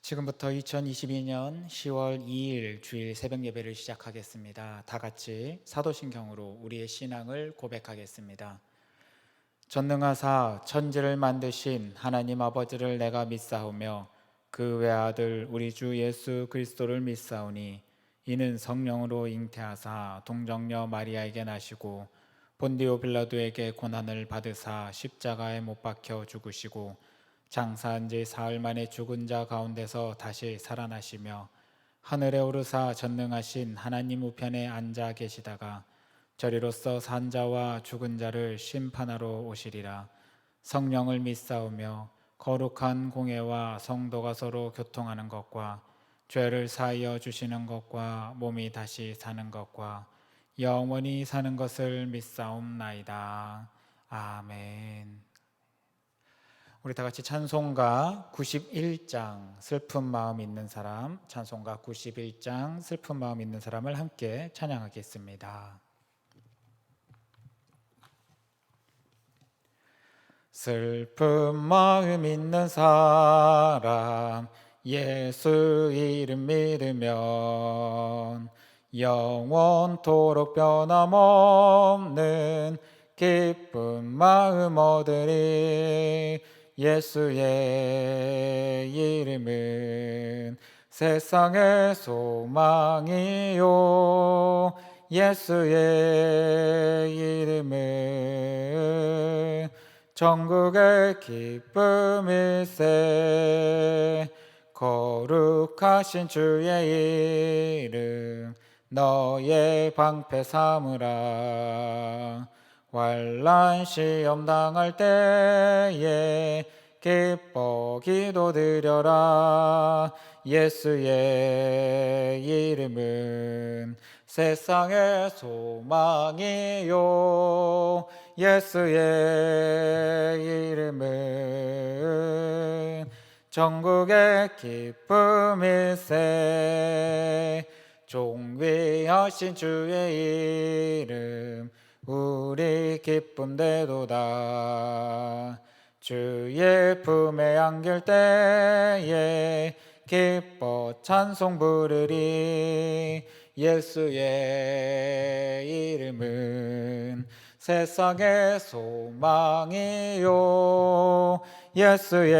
지금부터 2022년 10월 2일 주일 새벽 예배를 시작하겠습니다. 다 같이 사도신경으로 우리의 신앙을 고백하겠습니다. 전능하사 천지를 만드신 하나님 아버지를 내가 믿사오며 그 외아들 우리 주 예수 그리스도를 믿사오니 이는 성령으로 잉태하사 동정녀 마리아에게 나시고 본디오 빌라도에게 고난을 받으사 십자가에 못 박혀 죽으시고 장사한 지 사흘 만에 죽은 자 가운데서 다시 살아나시며 하늘에 오르사 전능하신 하나님 우편에 앉아 계시다가 저리로서 산 자와 죽은 자를 심판하러 오시리라. 성령을 믿사오며 거룩한 공예와 성도가 서로 교통하는 것과 죄를 사하여 주시는 것과 몸이 다시 사는 것과 영원히 사는 것을 믿사옵나이다. 아멘. 우리 다 같이 찬송가 91장 슬픈 마음 있는 사람, 찬송가 91장 슬픈 마음 있는 사람을 함께 찬양하겠습니다. 슬픈 마음 있는 사람 예수 이름 믿으면 영원토록 변함없는 기쁜 마음 얻으리. 예수의 이름은 세상의 소망이요 예수의 이름은 천국의 기쁨일세. 거룩하신 주의 이름 너의 방패 삼으라. 환난 시험 당할 때에 기뻐 기도드려라. 예수의 이름은 세상의 소망이요 예수의 이름은 천국의 기쁨일세. 존귀하신 주의 이름 우리 기쁨 되도다. 주의 품에 안길 때에 기뻐 찬송 부르리. 예수의 이름은 세상의 소망이요 예수의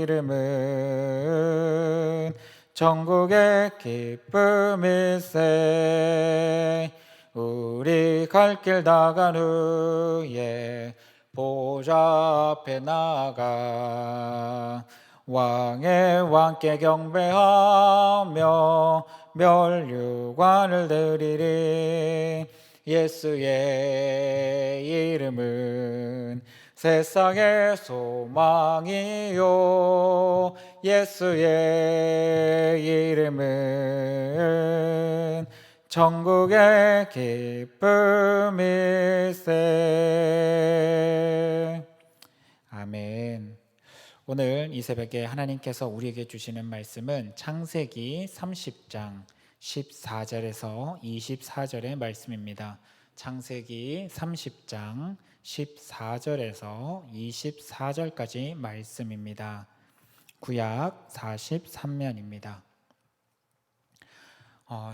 이름은 천국의 기쁨일세. 우리 갈 길 다 간 후에 보좌 앞에 나아가 왕의 왕께 경배하며 멸류관을 드리리. 예수의 이름은 세상의 소망이요 예수의 이름은 천국의 기쁨일세. 아멘. 오늘 이 새벽에 하나님께서 우리에게 주시는 말씀은 창세기 30장 14절에서 24절의 말씀입니다. 창세기 30장 14절에서 24절까지 말씀입니다. 구약 43면입니다.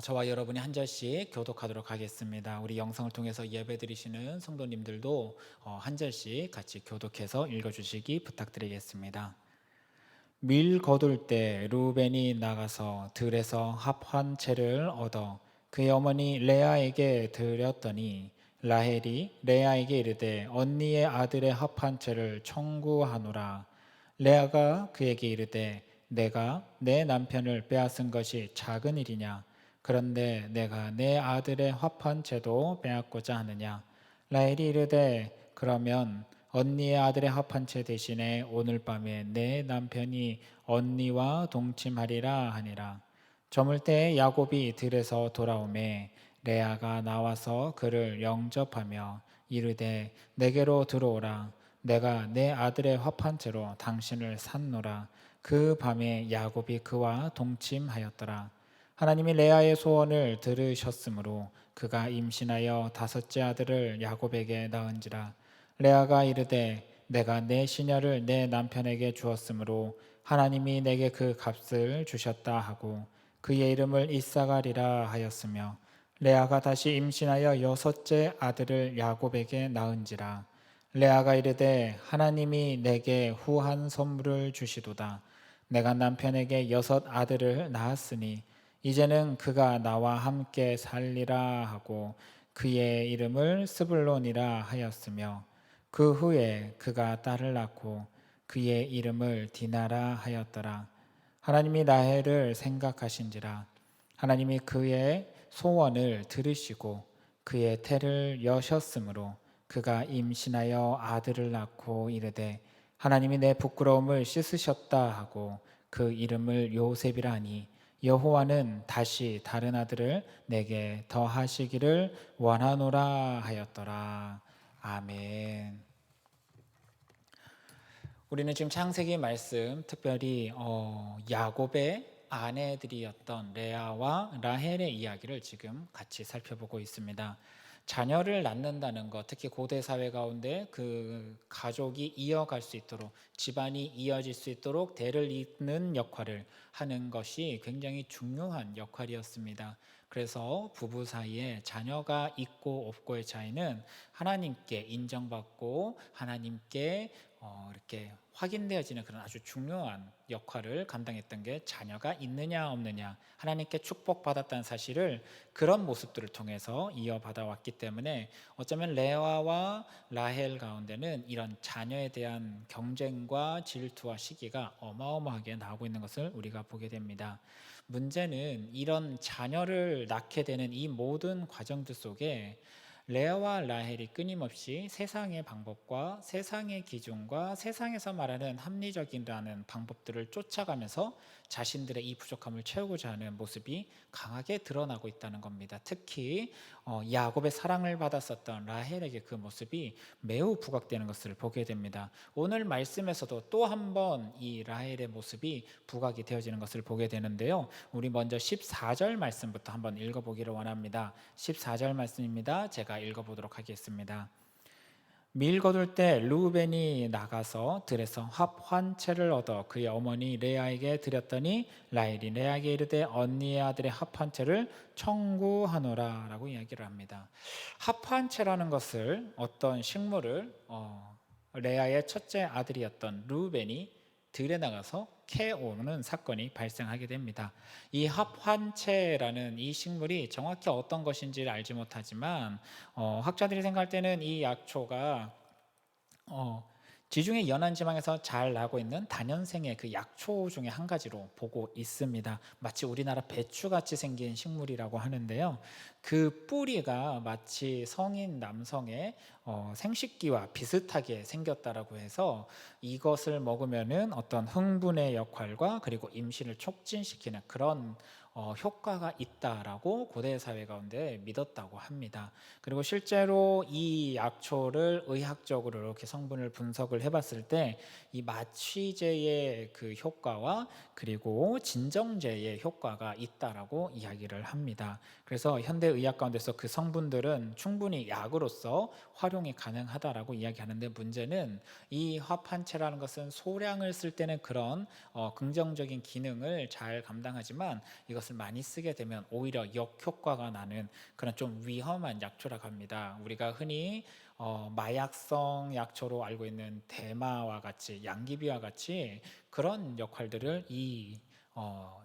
저와 여러분이 한 절씩 교독하도록 하겠습니다. 우리 영상을 통해서 예배드리시는 성도님들도 한 절씩 같이 교독해서 읽어주시기 부탁드리겠습니다. 밀 거둘 때 루벤이 나가서 들에서 합한 채를 얻어 그의 어머니 레아에게 드렸더니 라헬이 레아에게 이르되 언니의 아들의 합한 채를 청구하노라. 레아가 그에게 이르되 내가 내 남편을 빼앗은 것이 작은 일이냐? 그런데 내가 내 아들의 합한 채도 빼앗고자 하느냐? 라헬이 이르되 그러면 언니의 아들의 합한 채 대신에 오늘 밤에 내 남편이 언니와 동침하리라 하니라. 저물 때 야곱이 들에서 돌아오매 레아가 나와서 그를 영접하며 이르되 내게로 들어오라. 내가 내 아들의 합한 채로 당신을 샀노라. 그 밤에 야곱이 그와 동침하였더라. 하나님이 레아의 소원을 들으셨으므로 그가 임신하여 다섯째 아들을 야곱에게 낳은지라. 레아가 이르되 내가 내 시녀를 내 남편에게 주었으므로 하나님이 내게 그 값을 주셨다 하고 그의 이름을 이사가리라 하였으며 레아가 다시 임신하여 여섯째 아들을 야곱에게 낳은지라. 레아가 이르되 하나님이 내게 후한 선물을 주시도다. 내가 남편에게 여섯 아들을 낳았으니 이제는 그가 나와 함께 살리라 하고 그의 이름을 스불론이라 하였으며 그 후에 그가 딸을 낳고 그의 이름을 디나라 하였더라. 하나님이 라헬을 생각하신지라. 하나님이 그의 소원을 들으시고 그의 태를 여셨으므로 그가 임신하여 아들을 낳고 이르되 하나님이 내 부끄러움을 씻으셨다 하고 그 이름을 요셉이라 하니 여호와는 다시 다른 아들을 내게 더하시기를 원하노라 하였더라. 아멘. 우리는 지금 창세기 말씀, 특별히 야곱의 아내들이었던 레아와 라헬의 이야기를 지금 같이 살펴보고 있습니다. 자녀를 낳는다는 것, 특히 고대 사회 가운데 그 가족이 이어갈 수 있도록, 집안이 이어질 수 있도록 대를 잇는 역할을 하는 것이 굉장히 중요한 역할이었습니다. 그래서 부부 사이에 자녀가 있고 없고의 차이는 하나님께 인정받고 하나님께 이렇게 확인되어지는 그런 아주 중요한 역할을 감당했던 게 자녀가 있느냐 없느냐, 하나님께 축복받았다는 사실을 그런 모습들을 통해서 이어받아 왔기 때문에 어쩌면 레아와 라헬 가운데는 이런 자녀에 대한 경쟁과 질투와 시기가 어마어마하게 나오고 있는 것을 우리가 보게 됩니다. 문제는 이런 자녀를 낳게 되는 이 모든 과정들 속에 레아와 라헬이 끊임없이 세상의 방법과 세상의 기준과 세상에서 말하는 합리적이라는 방법들을 쫓아가면서 자신들의 이 부족함을 채우고자 하는 모습이 강하게 드러나고 있다는 겁니다. 특히 야곱의 사랑을 받았었던 라헬에게 그 모습이 매우 부각되는 것을 보게 됩니다. 오늘 말씀에서도 또 한 번 이 라헬의 모습이 부각이 되어지는 것을 보게 되는데요. 우리 먼저 14절 말씀부터 한번 읽어보기를 원합니다. 14절 말씀입니다. 제가 읽어보도록 하겠습니다. 밀 거둘 때 르우벤이 나가서 들에서 합환채를 얻어 그의 어머니 레아에게 드렸더니 라헬이 레아에게 이르되 언니의 아들의 합환채를 청구하노라 라고 이야기를 합니다. 합환채라는 것을 어떤 식물을 레아의 첫째 아들이었던 르우벤이 들에 나가서 캐오는 사건이 발생하게 됩니다. 이 합환채라는 이 식물이 정확히 어떤 것인지를 알지 못하지만 학자들이 생각할 때는 이 약초가 지중해 연안 지방에서 잘 나고 있는 다년생의 그 약초 중에 한 가지로 보고 있습니다. 마치 우리나라 배추같이 생긴 식물이라고 하는데요. 그 뿌리가 마치 성인 남성의 생식기와 비슷하게 생겼다라고 해서 이것을 먹으면은 어떤 흥분의 역할과 그리고 임신을 촉진시키는 그런 효과가 있다라고 고대 사회 가운데 믿었다고 합니다. 그리고 실제로 이 약초를 의학적으로 이렇게 성분을 분석을 해봤을 때 이 마취제의 그 효과와 그리고 진정제의 효과가 있다라고 이야기를 합니다. 그래서 현대 의학 가운데서 그 성분들은 충분히 약으로서 활용이 가능하다라고 이야기하는데, 문제는 이 합한체라는 것은 소량을 쓸 때는 그런 긍정적인 기능을 잘 감당하지만 이것을 많이 쓰게 되면 오히려 역효과가 나는 그런 좀 위험한 약초라고 합니다. 우리가 흔히 마약성 약초로 알고 있는 대마와 같이, 양귀비와 같이 그런 역할들을 이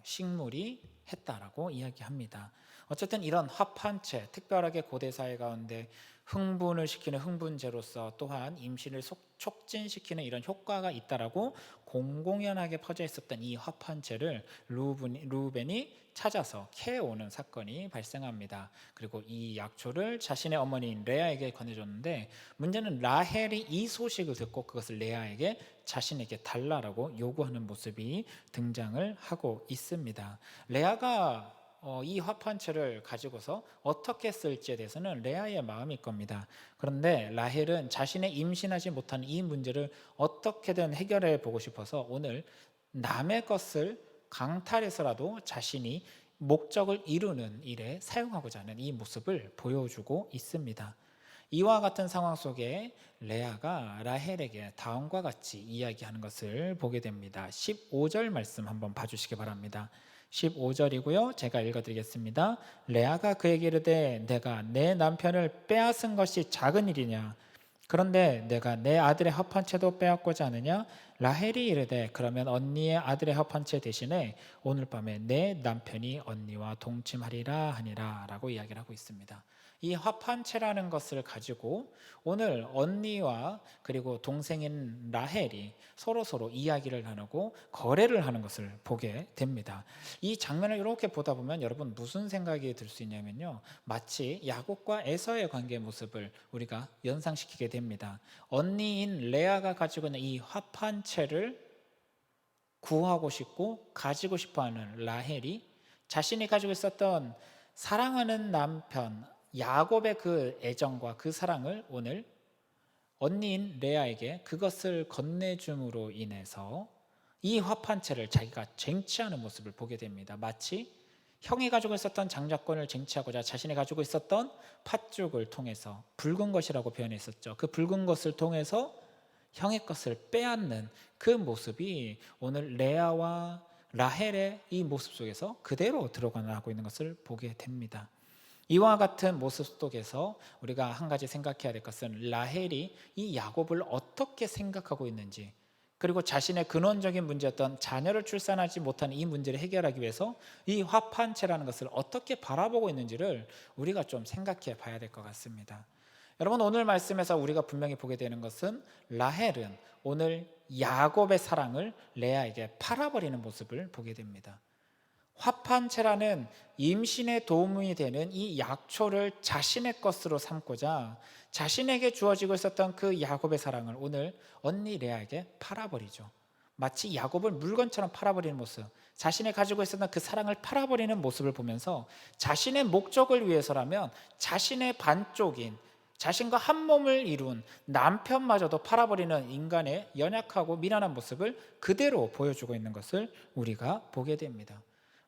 식물이 했다라고 이야기합니다. 어쨌든 이런 합한채, 특별하게 고대 사회 가운데 흥분을 시키는 흥분제로서 또한 임신을 촉진시키는 이런 효과가 있다라고 공공연하게 퍼져 있었던 이 합한채를 르우벤이 찾아서 캐오는 사건이 발생합니다. 그리고 이 약초를 자신의 어머니인 레아에게 건네줬는데, 문제는 라헬이 이 소식을 듣고 그것을 레아에게 자신에게 달라라고 요구하는 모습이 등장을 하고 있습니다. 레아가 이 합한채를 가지고서 어떻게 쓸지에 대해서는 레아의 마음일 겁니다. 그런데 라헬은 자신의 임신하지 못한 이 문제를 어떻게든 해결해 보고 싶어서 오늘 남의 것을 강탈해서라도 자신이 목적을 이루는 일에 사용하고자 하는 이 모습을 보여주고 있습니다. 이와 같은 상황 속에 레아가 라헬에게 다음과 같이 이야기하는 것을 보게 됩니다. 15절 말씀 한번 봐주시기 바랍니다. 15절이고요. 제가 읽어드리겠습니다. 레아가 그에게 이르되 내가 내 남편을 빼앗은 것이 작은 일이냐? 그런데 내가 내 아들의 합한 채도 빼앗고자 하느냐? 라헬이 이르되 그러면 언니의 아들의 합한 채 대신에 오늘 밤에 내 남편이 언니와 동침하리라 하니라 라고 이야기를 하고 있습니다. 이 합한채라는 것을 가지고 오늘 언니와 그리고 동생인 라헬이 서로 이야기를 나누고 거래를 하는 것을 보게 됩니다. 이 장면을 이렇게 보다 보면 여러분 무슨 생각이 들 수 있냐면요, 마치 야곱과 에서의 관계의 모습을 우리가 연상시키게 됩니다. 언니인 레아가 가지고 있는 이 합한채를 구하고 싶고 가지고 싶어하는 라헬이 자신이 가지고 있었던 사랑하는 남편 야곱의 그 애정과 그 사랑을 오늘 언니인 레아에게 그것을 건네줌으로 인해서 이 합한채를 자기가 쟁취하는 모습을 보게 됩니다. 마치 형이 가지고 있었던 장자권을 쟁취하고자 자신이 가지고 있었던 팥죽을 통해서 붉은 것이라고 표현했었죠. 그 붉은 것을 통해서 형의 것을 빼앗는 그 모습이 오늘 레아와 라헬의 이 모습 속에서 그대로 들어가고 있는 것을 보게 됩니다. 이와 같은 모습 속에서 우리가 한 가지 생각해야 될 것은 라헬이 이 야곱을 어떻게 생각하고 있는지, 그리고 자신의 근원적인 문제였던 자녀를 출산하지 못하는 이 문제를 해결하기 위해서 이 합한채라는 것을 어떻게 바라보고 있는지를 우리가 좀 생각해 봐야 될 것 같습니다. 여러분, 오늘 말씀에서 우리가 분명히 보게 되는 것은 라헬은 오늘 야곱의 사랑을 레아에게 팔아버리는 모습을 보게 됩니다. 합한채라는 임신에 도움이 되는 이 약초를 자신의 것으로 삼고자 자신에게 주어지고 있었던 그 야곱의 사랑을 오늘 언니 레아에게 팔아버리죠. 마치 야곱을 물건처럼 팔아버리는 모습, 자신이 가지고 있었던 그 사랑을 팔아버리는 모습을 보면서 자신의 목적을 위해서라면 자신의 반쪽인, 자신과 한 몸을 이룬 남편마저도 팔아버리는 인간의 연약하고 미련한 모습을 그대로 보여주고 있는 것을 우리가 보게 됩니다.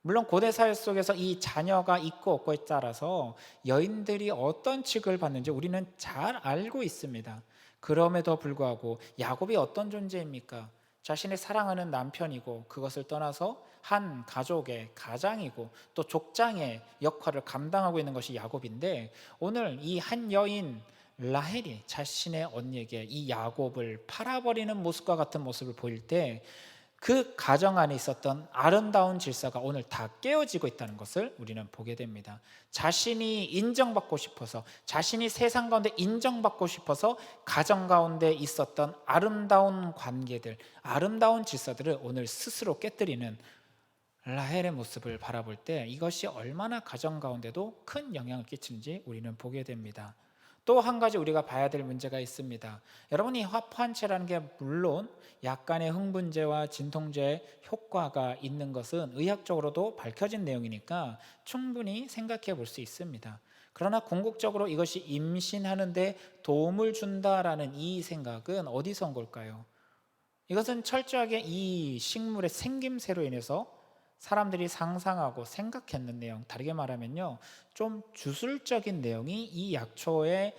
물론 고대 사회 속에서 이 자녀가 있고 없고에 따라서 여인들이 어떤 취급을 받는지 우리는 잘 알고 있습니다. 그럼에도 불구하고 야곱이 어떤 존재입니까? 자신의 사랑하는 남편이고 그것을 떠나서 한 가족의 가장이고 또 족장의 역할을 감당하고 있는 것이 야곱인데, 오늘 이 한 여인 라헬이 자신의 언니에게 이 야곱을 팔아버리는 모습과 같은 모습을 보일 때 그 가정 안에 있었던 아름다운 질서가 오늘 다 깨어지고 있다는 것을 우리는 보게 됩니다. 자신이 인정받고 싶어서, 자신이 세상 가운데 인정받고 싶어서 가정 가운데 있었던 아름다운 관계들, 아름다운 질서들을 오늘 스스로 깨뜨리는 라헬의 모습을 바라볼 때 이것이 얼마나 가정 가운데도 큰 영향을 끼치는지 우리는 보게 됩니다. 또 한 가지 우리가 봐야 될 문제가 있습니다. 여러분이 합한채라는 게 물론 약간의 흥분제와 진통제 효과가 있는 것은 의학적으로도 밝혀진 내용이니까 충분히 생각해 볼 수 있습니다. 그러나 궁극적으로 이것이 임신하는 데 도움을 준다라는 이 생각은 어디서 온 걸까요? 이것은 철저하게 이 식물의 생김새로 인해서 사람들이 상상하고 생각했는 내용, 다르게 말하면요, 좀 주술적인 내용이 이 약초의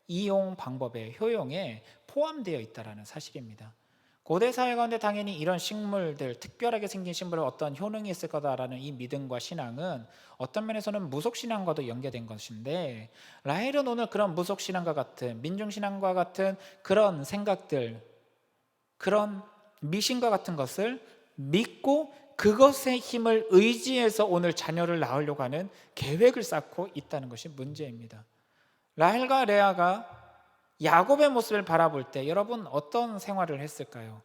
이용 방법의 효용에 포함되어 있다는 사실입니다. 고대 사회 가운데 당연히 이런 식물들, 특별하게 생긴 식물에 어떤 효능이 있을 거다라는 이 믿음과 신앙은 어떤 면에서는 무속신앙과도 연계된 것인데, 라헬은 오늘 그런 무속신앙과 같은, 민중신앙과 같은 그런 생각들, 그런 미신과 같은 것을 믿고 그것의 힘을 의지해서 오늘 자녀를 낳으려고 하는 계획을 쌓고 있다는 것이 문제입니다. 라헬과 레아가 야곱의 모습을 바라볼 때 여러분 어떤 생활을 했을까요?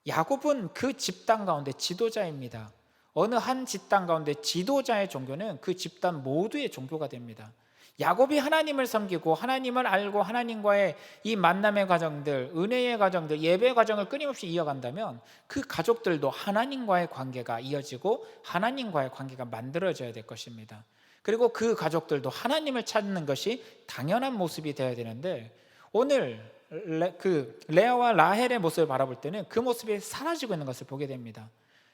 야곱은 그 집단 가운데 지도자입니다. 어느 한 집단 가운데 지도자의 종교는 그 집단 모두의 종교가 됩니다. 야곱이 하나님을 섬기고 하나님을 알고 하나님과의 이 만남의 과정들, 은혜의 과정들, 예배의 과정을 끊임없이 이어간다면 그 가족들도 하나님과의 관계가 이어지고 하나님과의 관계가 만들어져야 될 것입니다. 그리고 그 가족들도 하나님을 찾는 것이 당연한 모습이 되어야 되는데, 오늘 그 레아와 라헬의 모습을 바라볼 때는 그 모습이 사라지고 있는 것을 보게 됩니다.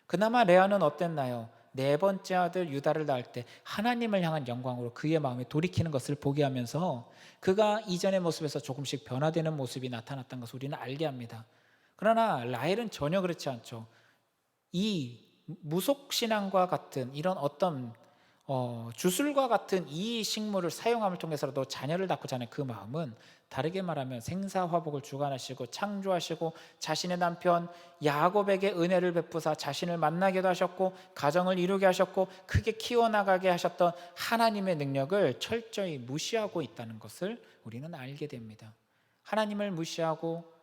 그나마 레아는 어땠나요? 네 번째 아들 유다를 낳을 때 하나님을 향한 영광으로 그의 마음이 돌이키는 것을 보게 하면서 그가 이전의 모습에서 조금씩 변화되는 모습이 나타났던 것을 우리는 알게 합니다. 그러나 라헬은 전혀 그렇지 않죠. 이 무속신앙과 같은 이런 어떤 주술과 같은 이 식물을 사용함을 통해서라도 자녀를 낳고자 하는 그 마음은, 다르게 말하면 생사화복을 주관하시고 창조하시고 자신의 남편 야곱에게 은혜를 베푸사 자신을 만나게도 하셨고 가정을 이루게 하셨고 크게 키워나가게 하셨던 하나님의 능력을 철저히 무시하고 있다는 것을 우리는 알게 됩니다. 하나님을 무시하고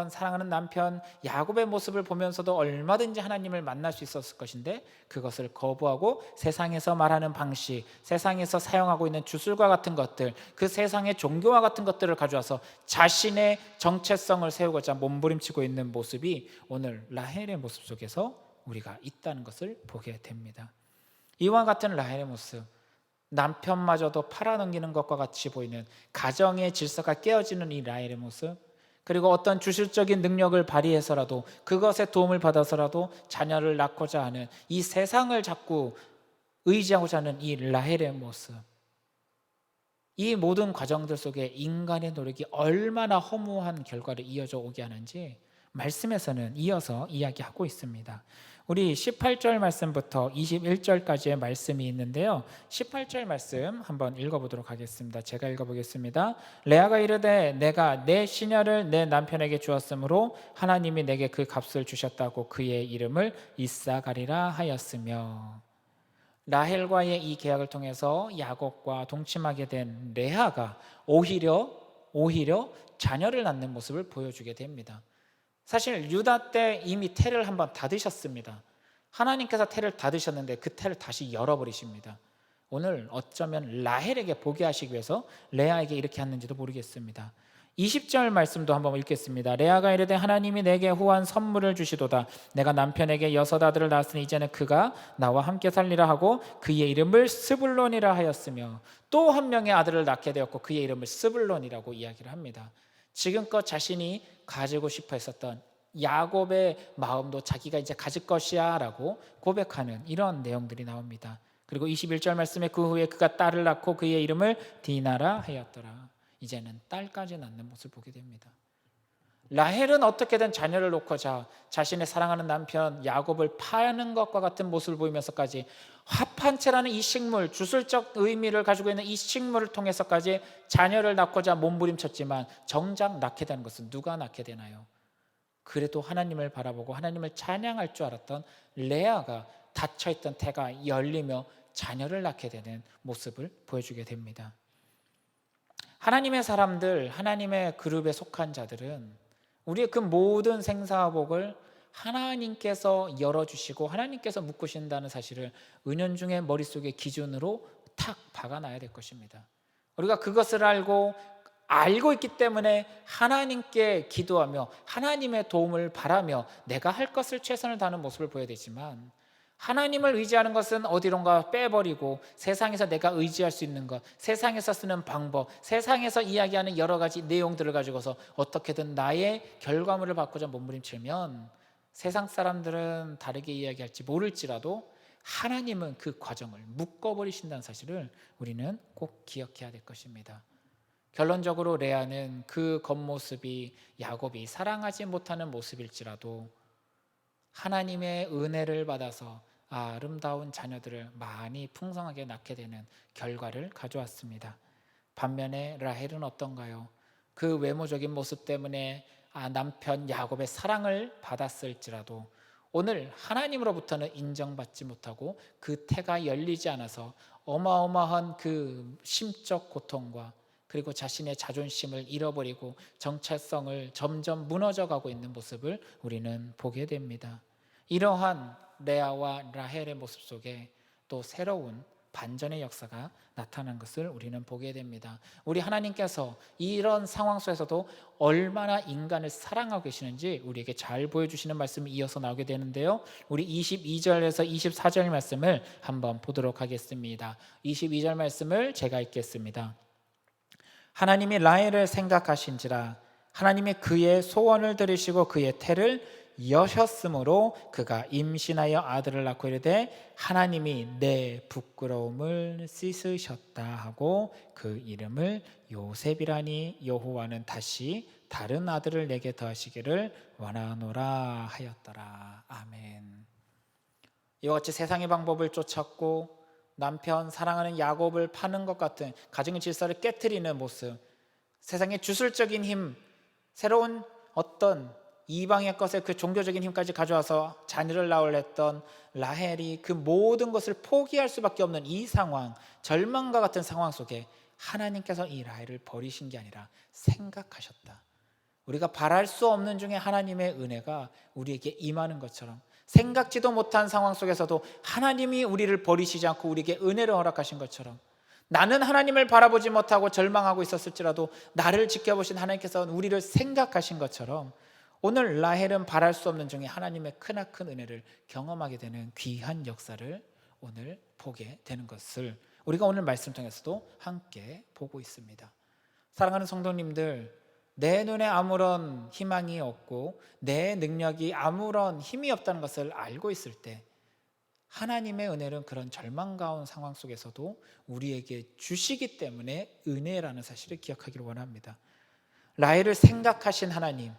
사랑하는 남편 야곱의 모습을 보면서도 얼마든지 하나님을 만날 수 있었을 것인데 그것을 거부하고 세상에서 말하는 방식, 세상에서 사용하고 있는 주술과 같은 것들, 그 세상의 종교와 같은 것들을 가져와서 자신의 정체성을 세우고자 몸부림치고 있는 모습이 오늘 라헬의 모습 속에서 우리가 있다는 것을 보게 됩니다. 이와 같은 라헬의 모습, 남편마저도 팔아넘기는 것과 같이 보이는 가정의 질서가 깨어지는 이 라헬의 모습, 그리고 어떤 주술적인 능력을 발휘해서라도 그것에 도움을 받아서라도 자녀를 낳고자 하는 이 세상을 자꾸 의지하고자 하는 이 라헬의 모습, 이 모든 과정들 속에 인간의 노력이 얼마나 허무한 결과를 이어져 오게 하는지 말씀에서는 이어서 이야기하고 있습니다. 우리 18절 말씀부터 21절까지의 말씀이 있는데요, 18절 말씀 한번 읽어보도록 하겠습니다. 제가 읽어보겠습니다. 레아가 이르되 내가 내 시녀를 내 남편에게 주었으므로 하나님이 내게 그 값을 주셨다고 그의 이름을 이사가리라 하였으며, 라헬과의 이 계약을 통해서 야곱과 동침하게 된 레아가 오히려 자녀를 낳는 모습을 보여주게 됩니다. 사실 유다 때 이미 태를 한번 닫으셨습니다. 하나님께서 태를 닫으셨는데 그 태를 다시 열어버리십니다. 오늘 어쩌면 라헬에게 보게 하시기 위해서 레아에게 이렇게 했는지도 모르겠습니다. 20절 말씀도 한번 읽겠습니다. 레아가 이르되 하나님이 내게 후한 선물을 주시도다. 내가 남편에게 6 아들을 낳았으니 이제는 그가 나와 함께 살리라 하고 그의 이름을 스불론이라 하였으며, 또 한 명의 아들을 낳게 되었고 그의 이름을 스불론이라고 이야기를 합니다. 지금껏 자신이 가지고 싶어 했었던 야곱의 마음도 자기가 이제 가질 것이야 라고 고백하는 이런 내용들이 나옵니다. 그리고 21절 말씀에 그 후에 그가 딸을 낳고 그의 이름을 디나라 하였더라. 이제는 딸까지 낳는 모습을 보게 됩니다. 라헬은 어떻게든 자녀를 놓고자 자신의 사랑하는 남편 야곱을 파는 것과 같은 모습을 보이면서까지 화판채라는 이 식물, 주술적 의미를 가지고 있는 이 식물을 통해서까지 자녀를 낳고자 몸부림쳤지만 정작 낳게 되는 것은 누가 낳게 되나요? 그래도 하나님을 바라보고 하나님을 찬양할 줄 알았던 레아가 닫혀있던 태가 열리며 자녀를 낳게 되는 모습을 보여주게 됩니다. 하나님의 사람들, 하나님의 그룹에 속한 자들은 우리의 그 모든 생사복을 하나님께서 열어주시고 하나님께서 묶으신다는 사실을 은연중에 머릿속에 기준으로 탁 박아놔야 될 것입니다. 우리가 그것을 알고 있기 때문에 하나님께 기도하며 하나님의 도움을 바라며 내가 할 것을 최선을 다하는 모습을 보여야 되지만, 하나님을 의지하는 것은 어디론가 빼버리고 세상에서 내가 의지할 수 있는 것, 세상에서 쓰는 방법, 세상에서 이야기하는 여러 가지 내용들을 가지고서 어떻게든 나의 결과물을 바꾸자 몸부림치면 세상 사람들은 다르게 이야기할지 모를지라도 하나님은 그 과정을 묶어버리신다는 사실을 우리는 꼭 기억해야 될 것입니다. 결론적으로 레아는 그 겉모습이 야곱이 사랑하지 못하는 모습일지라도 하나님의 은혜를 받아서 아름다운 자녀들을 많이 풍성하게 낳게 되는 결과를 가져왔습니다. 반면에 라헬은 어떤가요? 그 외모적인 모습 때문에 남편 야곱의 사랑을 받았을지라도 오늘 하나님으로부터는 인정받지 못하고 그 태가 열리지 않아서 어마어마한 그 심적 고통과 그리고 자신의 자존심을 잃어버리고 정체성을 점점 무너져가고 있는 모습을 우리는 보게 됩니다. 이러한 레아와 라헬의 모습 속에 또 새로운 반전의 역사가 나타난 것을 우리는 보게 됩니다. 우리 하나님께서 이런 상황 속에서도 얼마나 인간을 사랑하고 계시는지 우리에게 잘 보여주시는 말씀이 이어서 나오게 되는데요, 우리 22절에서 24절 말씀을 한번 보도록 하겠습니다. 22절 말씀을 제가 읽겠습니다. 하나님이 라헬을 생각하신지라 하나님이 그의 소원을 들으시고 그의 태를 여셨으므로 그가 임신하여 아들을 낳고 이르되 하나님이 내 부끄러움을 씻으셨다 하고 그 이름을 요셉이라니 여호와는 다시 다른 아들을 내게 더하시기를 원하노라 하였더라. 아멘. 이와 같이 세상의 방법을 쫓았고 남편 사랑하는 야곱을 파는 것 같은 가정의 질서를 깨트리는 모습, 세상의 주술적인 힘, 새로운 어떤 이방의 것에 그 종교적인 힘까지 가져와서 자녀를 낳으려 했던 라헬이 그 모든 것을 포기할 수밖에 없는 이 상황, 절망과 같은 상황 속에 하나님께서 이 라헬을 버리신 게 아니라 생각하셨다. 우리가 바랄 수 없는 중에 하나님의 은혜가 우리에게 임하는 것처럼 생각지도 못한 상황 속에서도 하나님이 우리를 버리시지 않고 우리에게 은혜를 허락하신 것처럼 나는 하나님을 바라보지 못하고 절망하고 있었을지라도 나를 지켜보신 하나님께서 우리를 생각하신 것처럼 오늘 라헬은 바랄 수 없는 중에 하나님의 크나큰 은혜를 경험하게 되는 귀한 역사를 오늘 보게 되는 것을 우리가 오늘 말씀 통해서도 함께 보고 있습니다. 사랑하는 성도님들, 내 눈에 아무런 희망이 없고 내 능력이 아무런 힘이 없다는 것을 알고 있을 때 하나님의 은혜는 그런 절망 가운 상황 속에서도 우리에게 주시기 때문에 은혜라는 사실을 기억하기를 원합니다. 라헬을 생각하신 하나님,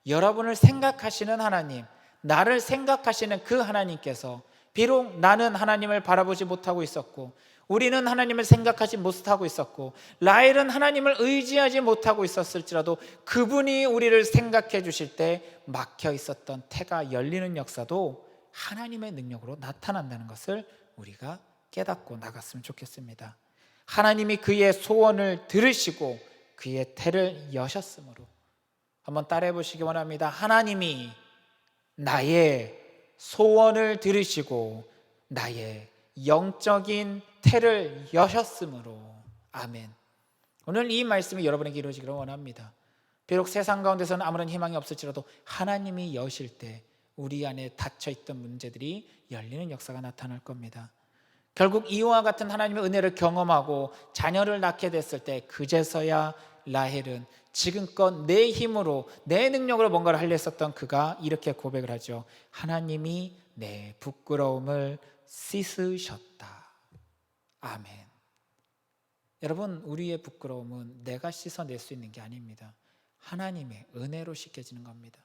여러분을 생각하시는 하나님, 나를 생각하시는 그 하나님께서 비록 나는 하나님을 바라보지 못하고 있었고 우리는 하나님을 생각하지 못하고 있었고 라헬은 하나님을 의지하지 못하고 있었을지라도 그분이 우리를 생각해 주실 때 막혀 있었던 태가 열리는 역사도 하나님의 능력으로 나타난다는 것을 우리가 깨닫고 나갔으면 좋겠습니다. 하나님이 그의 소원을 들으시고 그의 태를 여셨으므로 한번 따라해 보시기 원합니다. 하나님이 나의 소원을 들으시고 나의 영적인 태를 여셨으므로. 아멘. 오늘 이 말씀이 여러분에게 이루어지기를 원합니다. 비록 세상 가운데서는 아무런 희망이 없을지라도 하나님이 여실 때 우리 안에 닫혀있던 문제들이 열리는 역사가 나타날 겁니다. 결국 이와 같은 하나님의 은혜를 경험하고 자녀를 낳게 됐을 때 그제서야 라헬은 지금껏 내 힘으로 내 능력으로 뭔가를 하려 했었던 그가 이렇게 고백을 하죠. 하나님이 내 부끄러움을 씻으셨다. 아멘. 여러분, 우리의 부끄러움은 내가 씻어낼 수 있는 게 아닙니다. 하나님의 은혜로 씻겨지는 겁니다.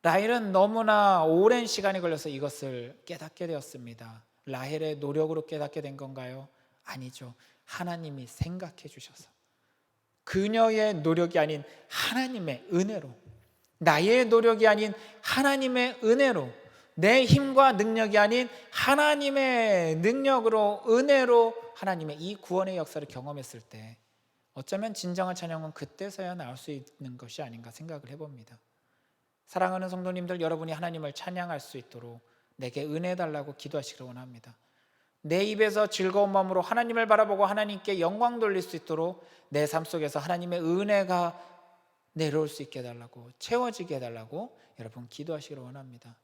라헬은 너무나 오랜 시간이 걸려서 이것을 깨닫게 되었습니다. 라헬의 노력으로 깨닫게 된 건가요? 아니죠. 하나님이 생각해 주셔서 그녀의 노력이 아닌 하나님의 은혜로, 나의 노력이 아닌 하나님의 은혜로, 내 힘과 능력이 아닌 하나님의 능력으로, 은혜로 하나님의 이 구원의 역사를 경험했을 때 어쩌면 진정한 찬양은 그때서야 나올 수 있는 것이 아닌가 생각을 해봅니다. 사랑하는 성도님들, 여러분이 하나님을 찬양할 수 있도록 내게 은혜 달라고 기도하시기를 원합니다. 내 입에서 즐거운 마음으로 하나님을 바라보고 하나님께 영광 돌릴 수 있도록 내 삶 속에서 하나님의 은혜가 내려올 수 있게 해달라고, 채워지게 해달라고 여러분 기도하시기를 원합니다.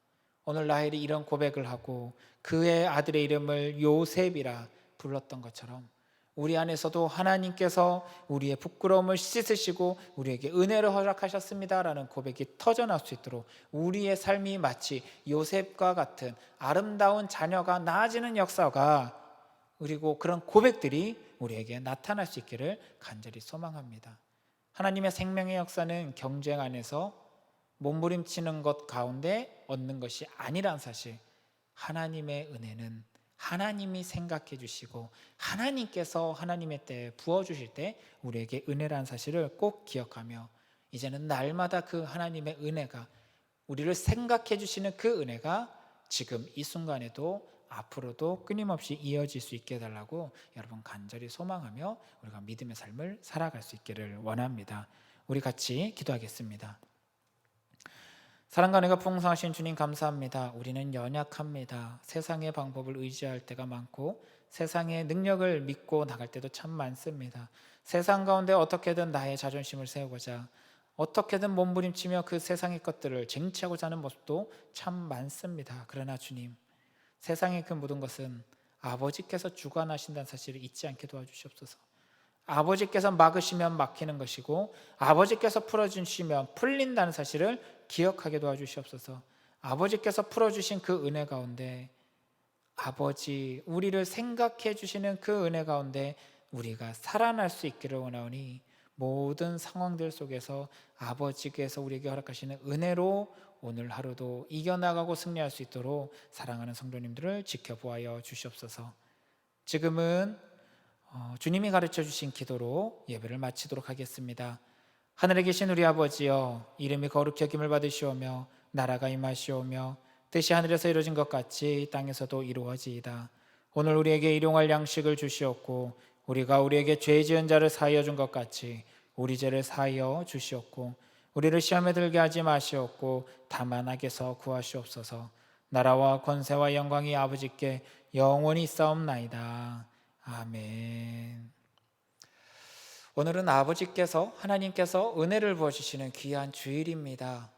오늘 라헬이 이런 고백을 하고 그의 아들의 이름을 요셉이라 불렀던 것처럼 우리 안에서도 하나님께서 우리의 부끄러움을 씻으시고 우리에게 은혜를 허락하셨습니다라는 고백이 터져나올 수 있도록 우리의 삶이 마치 요셉과 같은 아름다운 자녀가 낳아지는 역사가, 그리고 그런 고백들이 우리에게 나타날 수 있기를 간절히 소망합니다. 하나님의 생명의 역사는 경쟁 안에서 몸부림치는 것 가운데 얻는 것이 아니란 사실, 하나님의 은혜는 하나님이 생각해 주시고 하나님께서 하나님의 때에 부어주실 때 우리에게 은혜라는 사실을 꼭 기억하며 이제는 날마다 그 하나님의 은혜가, 우리를 생각해 주시는 그 은혜가 지금 이 순간에도 앞으로도 끊임없이 이어질 수 있게 해달라고 여러분 간절히 소망하며 우리가 믿음의 삶을 살아갈 수 있기를 원합니다. 우리 같이 기도하겠습니다. 사랑과 은혜가 풍성하신 주님 감사합니다. 우리는 연약합니다. 세상의 방법을 의지할 때가 많고 세상의 능력을 믿고 나갈 때도 참 많습니다. 세상 가운데 어떻게든 나의 자존심을 세우고자 어떻게든 몸부림치며 그 세상의 것들을 쟁취하고자 하는 모습도 참 많습니다. 그러나 주님, 세상의 그 모든 것은 아버지께서 주관하신다는 사실을 잊지 않게 도와주시옵소서. 아버지께서 막으시면 막히는 것이고 아버지께서 풀어주시면 풀린다는 사실을 기억하게 도와주시옵소서. 아버지께서 풀어주신 그 은혜 가운데, 아버지 우리를 생각해 주시는 그 은혜 가운데 우리가 살아날 수 있기를 원하오니 모든 상황들 속에서 아버지께서 우리에게 허락하시는 은혜로 오늘 하루도 이겨나가고 승리할 수 있도록 사랑하는 성도님들을 지켜보아여 주시옵소서. 지금은 주님이 가르쳐 주신 기도로 예배를 마치도록 하겠습니다. 하늘에 계신 우리 아버지여, 이름이 거룩히 여김을 받으시오며 나라가 임하시오며 뜻이 하늘에서 이루어진 것 같이 땅에서도 이루어지이다. 오늘 우리에게 일용할 양식을 주시옵고 우리가 우리에게 죄 지은 자를 사하여 준 것 같이 우리 죄를 사하여 주시옵고 우리를 시험에 들게 하지 마시옵고 다만 악에서 구하시옵소서. 나라와 권세와 영광이 아버지께 영원히 있사옵나이다. 아멘. 오늘은 아버지께서, 하나님께서 은혜를 부어주시는 귀한 주일입니다.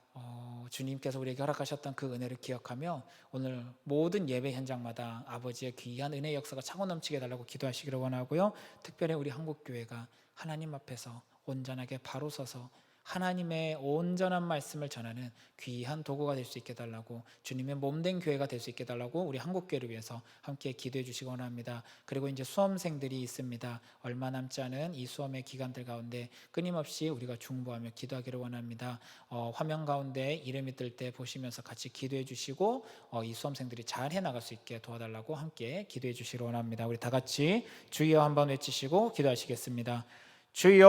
주님께서 우리에게 허락하셨던 그 은혜를 기억하며 오늘 모든 예배 현장마다 아버지의 귀한 은혜의 역사가 차고 넘치게 해달라고 기도하시기를 원하고요. 특별히 우리 한국교회가 하나님 앞에서 온전하게 바로 서서 하나님의 온전한 말씀을 전하는 귀한 도구가 될 수 있게 해달라고, 주님의 몸된 교회가 될 수 있게 해달라고 우리 한국교회를 위해서 함께 기도해 주시기 원합니다. 그리고 이제 수험생들이 있습니다. 얼마 남지 않은 이 수험의 기간들 가운데 끊임없이 우리가 중보하며 기도하기를 원합니다. 화면 가운데 이름이 뜰 때 보시면서 같이 기도해 주시고 이 수험생들이 잘 해나갈 수 있게 도와달라고 함께 기도해 주시기 원합니다. 우리 다 같이 주여 한번 외치시고 기도하시겠습니다. 주여